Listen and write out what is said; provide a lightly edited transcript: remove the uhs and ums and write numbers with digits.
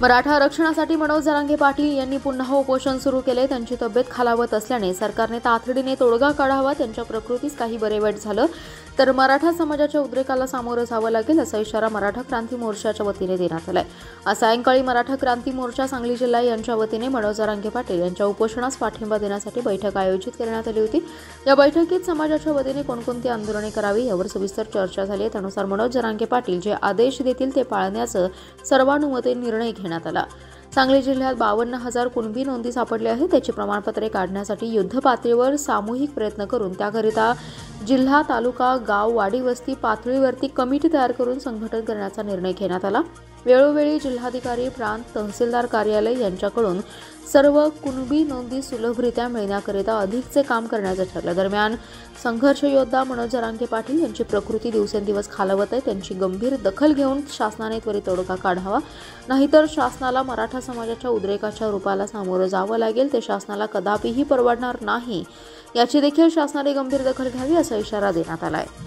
मराठा आरक्षणासाठी मनोज जरांगे पाटील यांनी पुन्हा उपोषण सुरू केले। त्यांची तब्येत खालावत असल्याने सरकारने तातडीने तोडगा काढावा। त्यांच्या प्रकृतीस काही बरे वाईट झालं तर मराठा समाजाच्या उद्रेकाला सामोरं जावं लागेल, असा इशारा मराठा क्रांती मोर्चाच्या वतीने देण्यात आलाय। आज सायंकाळी मराठा क्रांती मोर्चा सांगली जिल्हा यांच्या वतीने मनोज जरांगे पाटील यांच्या उपोषणास पाठिंबा देण्यासाठी बैठक आयोजित करण्यात आली होती। या बैठकीत समाजाच्या वतीने कोणकोणती आंदोलने करावी यावर सविस्तर चर्चा झाली। त्यानुसार मनोज जरांगे पाटील जे आदेश देतील ते पाळण्याचा सर्वानुमते निर्णय घेण्यात आला। सांगली जिल्ह्यात 52,000 कुणबी नोंदी सापडल्या आहेत। त्याची प्रमाणपत्रे काढण्यासाठी युद्ध पातळीवर सामूहिक प्रयत्न करून त्याकरिता जिल्हा, तालुका, गाव, वाडी वस्ती पातळीवरती कमिटी तयार करून संघटन करण्याचा निर्णय घेण्यात आला। वेळोवेळी जिल्हाधिकारी, प्रांत तहसीलदार कार्यालय यांच्याकडून सर्व कुणबी नोंदी सुलभरित्या मिळण्याकरिता अधिकचे काम करण्याचे ठरले। दरम्यान संघर्ष योद्धा मनोज जरांगे पाटील यांची प्रकृती दिवसेंदिवस खालावत आहे। त्यांची गंभीर दखल घेऊन शासनाने त्वरित तोडगा काढावा, नाहीतर शासनाला मराठा समाजाच्या उद्रेकाच्या रूपाला सामोरं जावं लागेल। ते शासनाला कदापिही परवडणार नाही, याची देखील शासनाने गंभीर दखल घ्यावी, असा इशारा देण्यात आला आहे।